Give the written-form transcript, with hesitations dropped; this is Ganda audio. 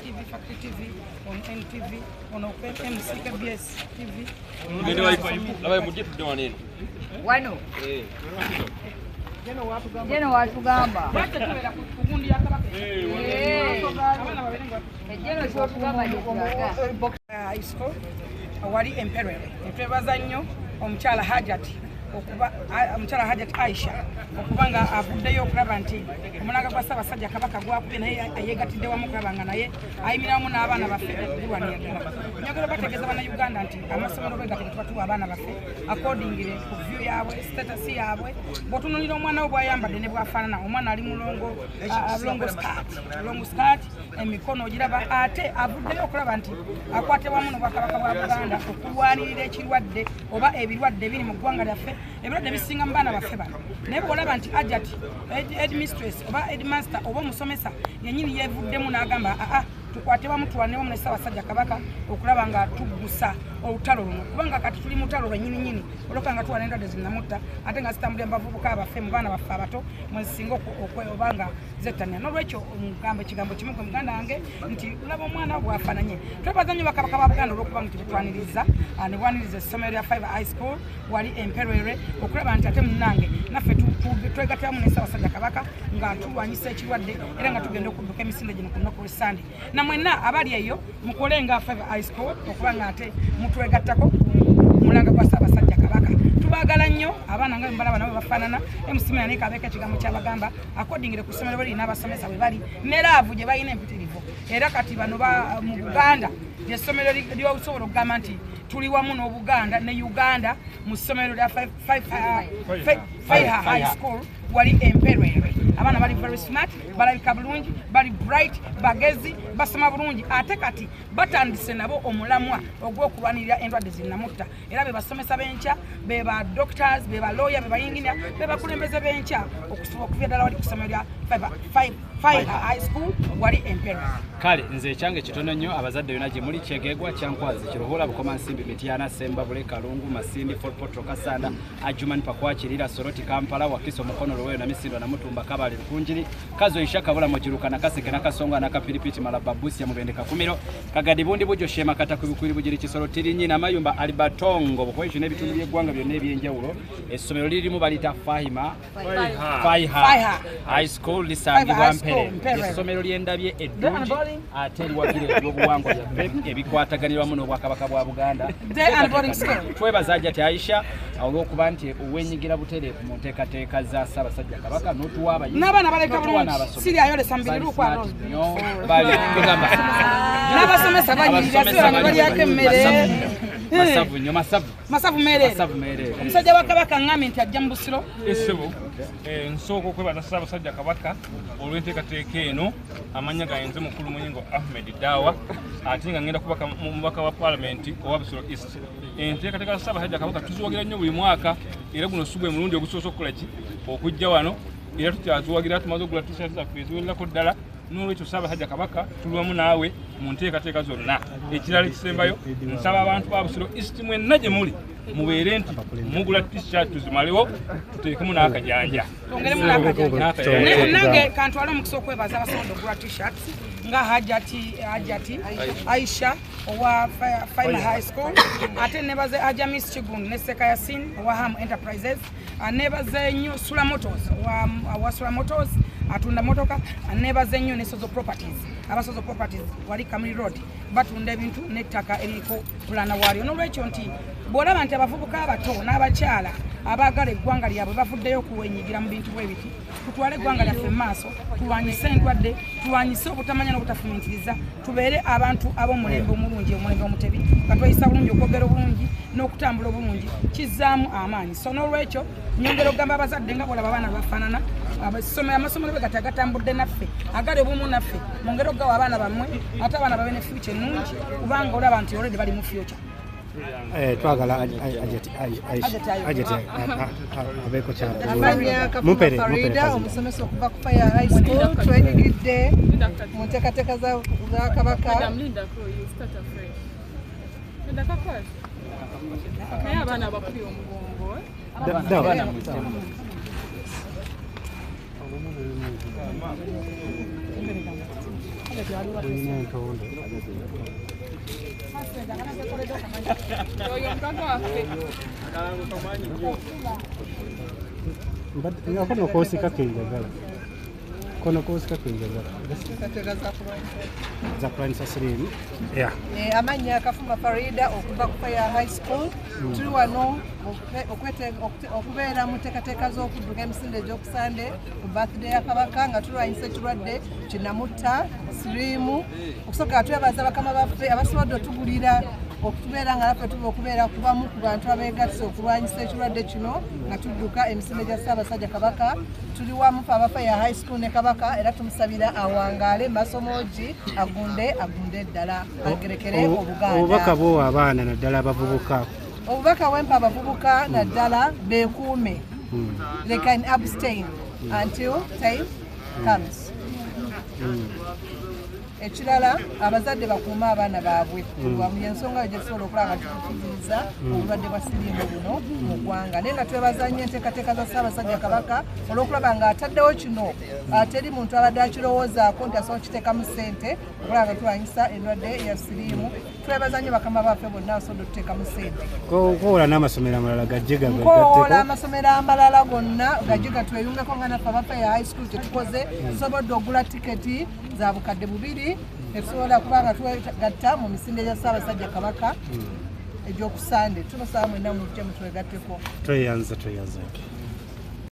TV, Factory TV, on NTV, on Open MCKBS TV. Why no? Jeno watu gamba. Jeno short gamba high school. Wali Imperial. Twebaza nnyo omukyala Hajati. Okuba omukyala Hajati Aisha okubanga avuddeyo okulaba nti omunaga gwa Ssaabasajja Kabaka gwakubye naye ayegatidde wamu okulabanga naye ayimiramu n'abaana baffe biwaniragala. Njagala bategeeza bannayuganda nti amasomero bwe gategetwa tuwa abaana baffe accordingly ku view yaabwe status yaabwe bw'otunuulira omwana we bw'ayambadde ne bw'afaanana omwana ali mulongo longo skirt emikono ogiraba ate avuddeyo okulaba nti akwate wamu n'Obwakabaka bwa Buganda okulwanirira ekirwadde oba ebirwadde biri mu ggwanga lyaffe ebirwadde bisinga mu baana baffe bano naye bw'olaba nti Hajati headmistress oba headmaster oba omusomesa yennyini yeevuddemu n'agamba tukwate wamu tuwane wamu ne Ssaabasajja Kabaka okulaba nga tuggusa olutalo luno kubanga kati tuli mu lutalo lwennyini olwoka nga tuwana endwadde zinnamutta ate nga zitambulira mu bavubuka abaffe mu baana baffe abato mwezisinga oba nga zettanya n'olwekyo omugamba ekigambo kimu gwe muganda wange nti olaba omwana bw'afaananye twebaza nnyo Bakabaka ba Buganda olw'okuba nti betwaniriza ne bwaniriza essomero lya Five High School wali Emperere okulaba nti ate munnange naffe twegatta wamu ne Ssaabasajja Kabaka nga tulwanyisa ekirwadde era nga tugenda okudduka emisinde gino ku lunaku lw'Essande na mwenna abali eyo mukole nga Five High School okuba nga ate mutwegattako mulanga gwa Ssaabasajja Kabaka tubaagala nnyo abaana nga mbalaba nabo bafaanana emusimira ne kabeeka ekigambo ky'abagamba accordingly ku ssomero bali n'abasomesa bwe bali ne laavu gye balina empitirivu era kati bano mu Buganda ly'essomero ly'osobola okugamba nti tuli wamu n'Obuganda ne Uganda mu ssomero lya Five High School wali Emperere abaana bali very smart balabika bulungi bali bright bagezi basoma bulungi ate kati batandise nabo omulamwa ogw'okulwanirira endwadde zinnamutta era be basomesa b'enkya be ba doctors be ba lawyer be ba engineer be bakulembeze b'enkya okusobola okuvira ddala wali ku ssomero lya Five High School wali Emperere. Kale nze ekyange kitono nnyo abazadde yonna gye muli Kyegegwa Kyankwazi Kiruhura Bukoma Nsimbi Mityana Semba Bule Kalungu Masindi Fort Portal Kasanda Ajuman Pakwakirira Soroti Kampala Wakiso Mukono Loweyo na Misindo na Mutumba Kabale Lukunjiri Kazo Ishaka Bula Mokiruka na Kaseke na Kasonga na Kapiripiti Malaba Busia Mubende Kakumiro Kagadi Bundi Bujo Shema Katakubikwiri Bujiri Kisoro Tirinyi na Mayumba Alibatongo Bukwejo n'ebitundu by'eggwanga byonna eby'enjawulo essomero lirimu balita Five High School lisangibwa Mpere essomero ly'endabye eddungi ate liwagira ebyobuwangwa byaffe ebikwataganirwamu n'Obwakabaka bwa Buganda twebaza Hajati Aisha olw'okuba nti oweenyigira butereevu mu nteekateeka za Ssaabasajja Kabaka n'otuwa abayizi n'abaana baleka bulungi siri ayolesa mbiri lukwano n'abasomesa banyirira sibanga balyako emmere masavu merere omusajja wa Kabaka ngambye nti ajja mu Busiro essebo nsooka okwebaza Ssaabasajja Kabaka olw'enteekateeka eno amanya gayenze mukulu Muyingo Ahmed Dawa ate nga ngenda kubaka mubaka wa Parliament owa Busiro East enteekateeka za Ssaabasajja Kabaka tuziwagira nnyo buli mwaka era guno sugwe mulundi ogusoose okukola ki okujja wano era tukyaziwagira tumaze okugula t-shirt zaffe eziwererako ddala n'olwekyo Ssaabasajja Kabaka tuli wamu naawe mu nteekateeka zonna ekirala ekisembayo nsaba abantu ba Busiro East mwenna gye muli mubeere nti mugula t-shirt tuzimalewo tuteekemu n'akajanja nange kantwala omukisa okwebaza abasobola okugula t-shirts nga Hajati Aisha owa Five High School ate nebaze Ajamis Chigundu ne Seka Yasin owa Ham Enterprises nebaze nnyo Sula Motors owa Sula Motors atunda motoka nebaze nnyo ne Sozo Properties abasozo Properties wali Kamiri Road batunda ebintu n'ettaka eriko bulana waalyo n'olwekyo nti bw'olaba nti abavubuka abato n'abakyala abaagala eggwanga lyabwe bavuddeyo okuwenyigira mu bintu bwe biti tutwale eggwanga lyaffe mu maaso tulwanyise endwadde tulwanyise obutamanya n'obutafumiitiriza tubeere abantu ab'omulembe omulungi omulembe omutebi nga tweyisa bulungi okwogera obulungi n'okutambula obulungi kizzaamu amaanyi so n'olwekyo nyongera okugamba abazadde nga bwolaba abaana bafaanana amasomero bwe gatambudde naffe agali obumu naffe mwongere okugawa abaana bammwe ate abaana babe ne future ennungi kubanga olaba nti already bali mu future twagala abeeko amanya Kafuma Farida omusomesa okuva ku Fire High School twenyigidde mu nteekateeka za Kabaka. kono koosika kenjagala za kulwanyisa siriimu amanya Kafuma Farida okuva ku Fire High School tuli wano okubeera mu nteekateeka z'okudduka emisinde egy'okusande ku birthday ya Kabaka nga tulwanyisa ekirwadde kinamutta siriimu okusooka twebaza bakama baffe abasobodde otugulira okutubeera nga naffe tuba okubeera kubamu ku bantu abeegattise okulwanyisa ekirwadde kino nga tudduka emisinde gya Ssaabasajja Kabaka. Tuli wamu fe aba Fire High School ne Kabaka era tumusabira awangaale masomogi agunde ddala agerekere Obuganda. obubaka bwowa abaana naddala abavubuka obubaka wempa abavubuka naddala beekuume, they can abstain until time comes. Ekirala abazadde bakuuma abaana baabwe mu ensonga gye tusobola okulaba nga tukuziriza obulwadde bwa siriimu buno mu ggwanga naye nga twebaza nnyo enteekateeka za Ssaabasajja Kabaka olw'okulaba nga ataddewo kino teri muntu abadde akirowoozaako nti asobola okiteekamu ssente okulaba nga tulwanyisa endwadde ya siriimu. Twebaza nnyo bakama baffe bonna basobodde okuteekamu ssente. koola n'amasomero amalala gajje nkoola amasomero amalala gonna gajje gatweyungeko nga naffe aba Fire High School tetukoze tusobodde ogula tiketi za bukadde 2 etusobola kuba nga twegatta mu misinde gya Ssaabasajja Kabaka egy'okusande. Tubasaba mwenna mujje mutwegatteko. tweyanza